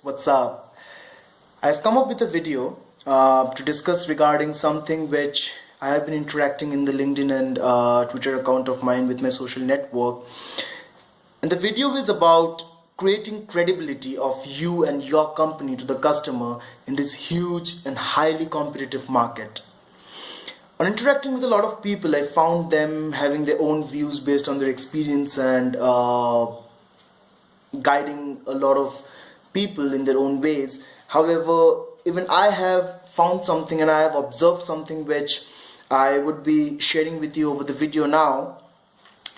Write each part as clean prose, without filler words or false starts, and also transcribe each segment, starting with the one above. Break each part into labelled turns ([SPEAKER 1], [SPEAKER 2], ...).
[SPEAKER 1] what's up? I've come up with a video to discuss regarding something which I have been interacting in the LinkedIn and Twitter account of mine with my social network. And the video is about creating credibility of you and your company to the customer in this huge and highly competitive market. On interacting with a lot of people, I found them having their own views based on their experience and guiding a lot of people in their own ways. However, even I have found something and I have observed something which I would be sharing with you over the video now.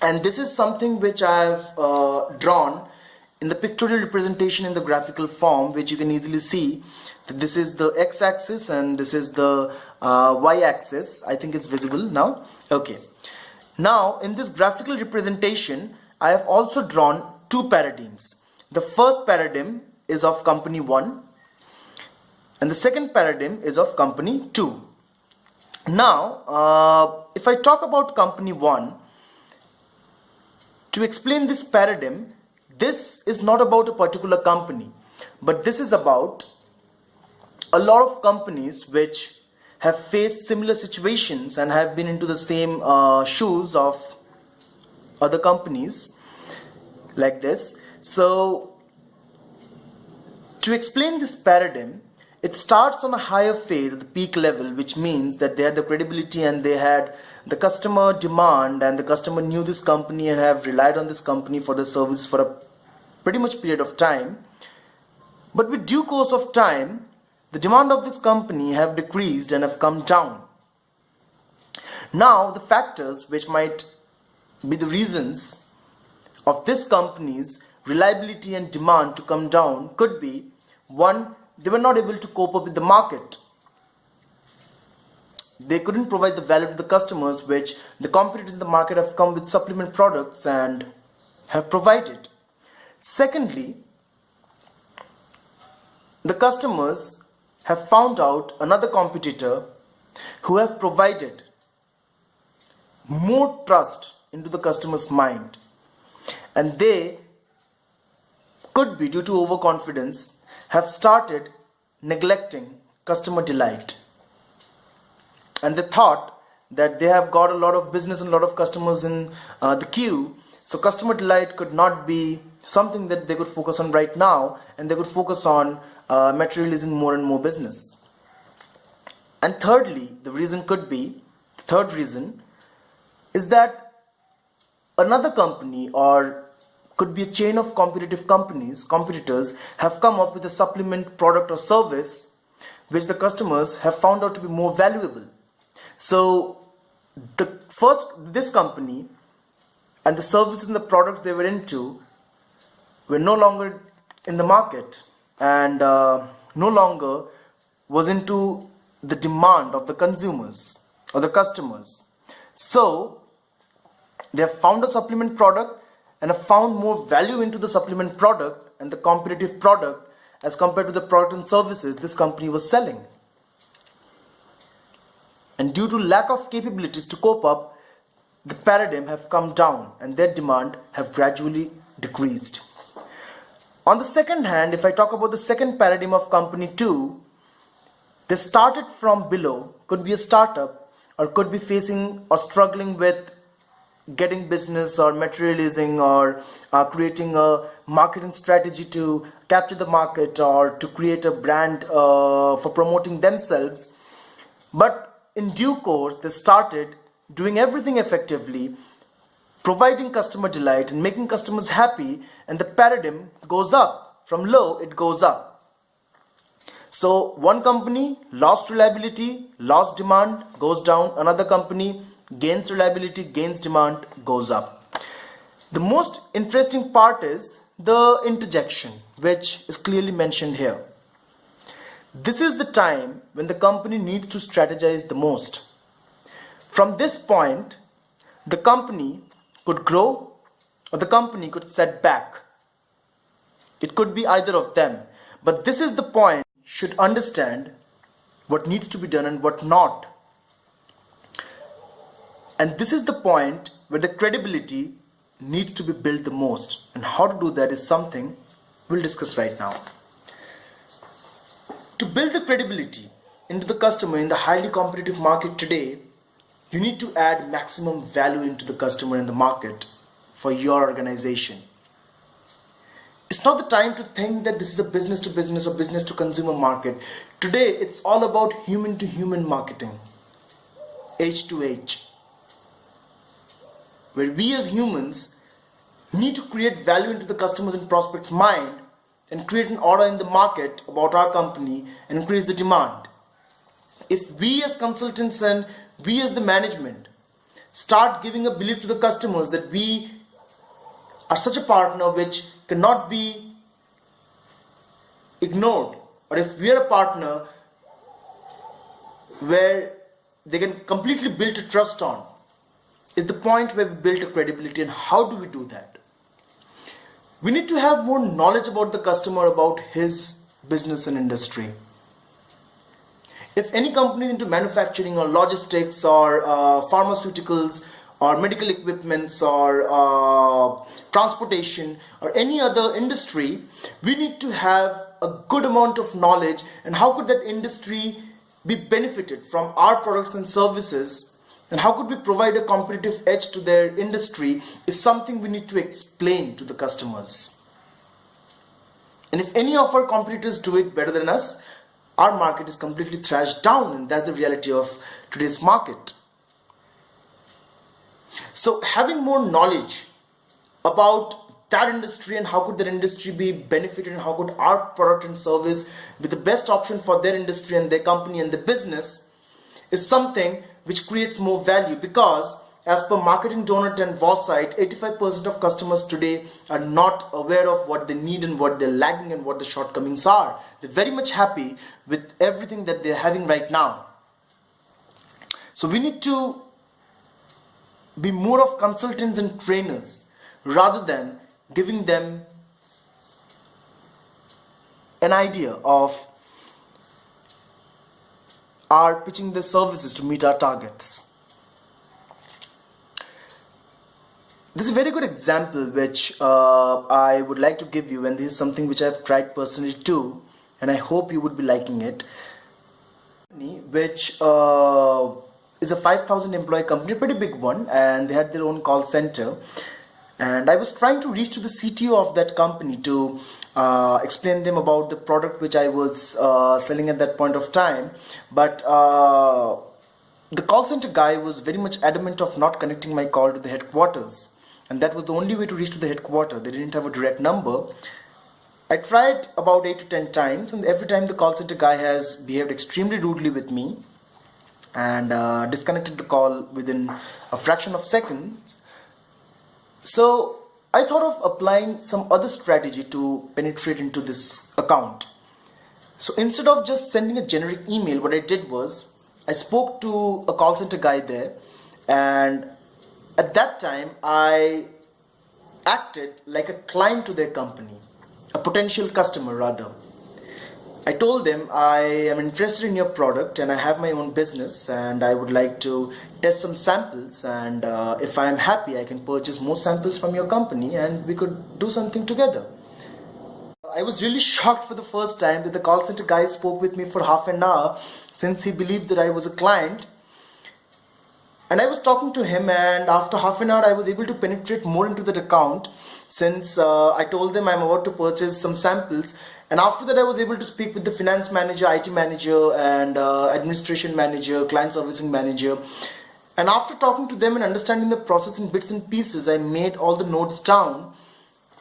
[SPEAKER 1] And this is something which I have drawn in the pictorial representation in the graphical form, which you can easily see that this is the x-axis and this is the y-axis. I think it's visible now. Okay. Now, in this graphical representation, I have also drawn two paradigms. The first paradigm is of company 1 and the second paradigm is of company 2. Now, if I talk about company 1, to explain this paradigm, this is not about a particular company, but this is about a lot of companies which have faced similar situations and have been into the same shoes of other companies like this. So, to explain this paradigm, it starts on a higher phase at the peak level, which means that they had the credibility and they had the customer demand and the customer knew this company and have relied on this company for the service for a pretty much period of time. But with due course of time, the demand of this company have decreased and have come down. Now, the factors which might be the reasons of this company's reliability and demand to come down could be: one, they were not able to cope up with the market. They couldn't provide the value to the customers which the competitors in the market have come with supplement products and have provided. Secondly, the customers have found out another competitor who have provided more trust into the customer's mind, and they could be, due to overconfidence, have started neglecting customer delight. And they thought that they have got a lot of business and a lot of customers in the queue, so customer delight could not be something that they could focus on right now, and they could focus on materializing more and more business. And thirdly, the third reason is that another company, or could be a chain of competitors have come up with a supplement product or service which the customers have found out to be more valuable. So this company and the services and the products they were into were no longer in the market and no longer was into the demand of the consumers or the customers. So they have found a supplement product and have found more value into the supplement product and the competitive product as compared to the product and services this company was selling. And due to lack of capabilities to cope up, the paradigm have come down and their demand have gradually decreased. On the second hand, if I talk about the second paradigm of company 2, they started from below, could be a startup or could be facing or struggling with getting business or materializing or creating a marketing strategy to capture the market or to create a brand for promoting themselves. But in due course, they started doing everything effectively, providing customer delight and making customers happy, and the paradigm goes up. From low, it goes up. So one company lost reliability, lost demand, goes down. Another company gains reliability, gains demand, goes up. The most interesting part is the interjection, which is clearly mentioned here. This is the time when the company needs to strategize the most. From this point, the company could grow or the company could set back. It could be either of them. But this is the point you should understand what needs to be done and what not. And this is the point where the credibility needs to be built the most. And how to do that is something we'll discuss right now. To build the credibility into the customer in the highly competitive market today, you need to add maximum value into the customer and the market for your organization. It's not the time to think that this is a business to business or business to consumer market. Today, it's all about human to human marketing, H to H, where we as humans need to create value into the customers and prospects' mind and create an order in the market about our company and increase the demand. If we as consultants and we as the management start giving a belief to the customers that we are such a partner which cannot be ignored, or if we are a partner where they can completely build a trust on, is the point where we build a credibility. And how do we do that? We need to have more knowledge about the customer, about his business and industry. If any company into manufacturing or logistics or pharmaceuticals or medical equipments or transportation or any other industry, we need to have a good amount of knowledge and how could that industry be benefited from our products and services, and how could we provide a competitive edge to their industry is something we need to explain to the customers. And if any of our competitors do it better than us, our market is completely thrashed down, and that's the reality of today's market. So having more knowledge about that industry and how could that industry be benefited and how could our product and service be the best option for their industry and their company and their business is something which creates more value, because as per Marketing Donut and Voss site, 85% of customers today are not aware of what they need and what they're lagging and what the shortcomings are. They're very much happy with everything that they're having right now. So we need to be more of consultants and trainers rather than giving them an idea of our pitching their services to meet our targets. This is a very good example which I would like to give you, and this is something which I've tried personally too, and I hope you would be liking it. Which is a 5,000 employee company, a pretty big one, and they had their own call center. And I was trying to reach to the CTO of that company to explain them about the product which I was selling at that point of time. But the call center guy was very much adamant of not connecting my call to the headquarters. And that was the only way to reach to the headquarters. They didn't have a direct number. I tried about 8 to 10 times, and every time the call center guy has behaved extremely rudely with me and disconnected the call within a fraction of seconds. So I thought of applying some other strategy to penetrate into this account. So instead of just sending a generic email, what I did was I spoke to a call center guy there, and at that time I acted like a client to their company, a potential customer rather. I told them I am interested in your product and I have my own business and I would like to test some samples, and if I am happy I can purchase more samples from your company and we could do something together. I was really shocked for the first time that the call center guy spoke with me for half an hour, since he believed that I was a client. And I was talking to him, and after half an hour I was able to penetrate more into that account, since I told them I'm about to purchase some samples. And after that I was able to speak with the finance manager, IT manager and administration manager, client servicing manager. And after talking to them and understanding the process in bits and pieces, I made all the notes down,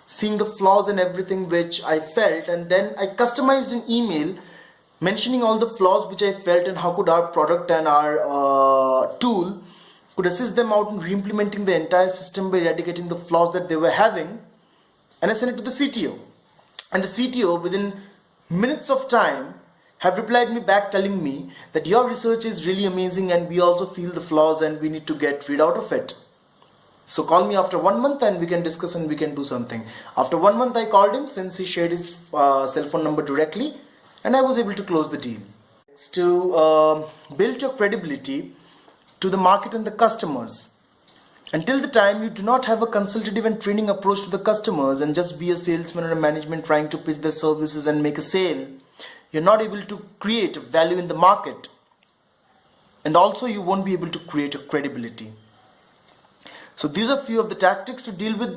[SPEAKER 1] seeing the flaws and everything which I felt, and then I customized an email mentioning all the flaws which I felt and how could our product and our tool could assist them out in re-implementing the entire system by eradicating the flaws that they were having. And I sent it to the CTO. And the CTO, within minutes of time, have replied me back telling me that your research is really amazing and we also feel the flaws and we need to get rid out of it. So call me after 1 month and we can discuss and we can do something. After 1 month I called him, since he shared his cell phone number directly, and I was able to close the deal. To build your credibility to the market and the customers. Until the time you do not have a consultative and training approach to the customers and just be a salesman or a management trying to pitch their services and make a sale, you're not able to create value in the market, and also you won't be able to create a credibility. So these are few of the tactics to deal with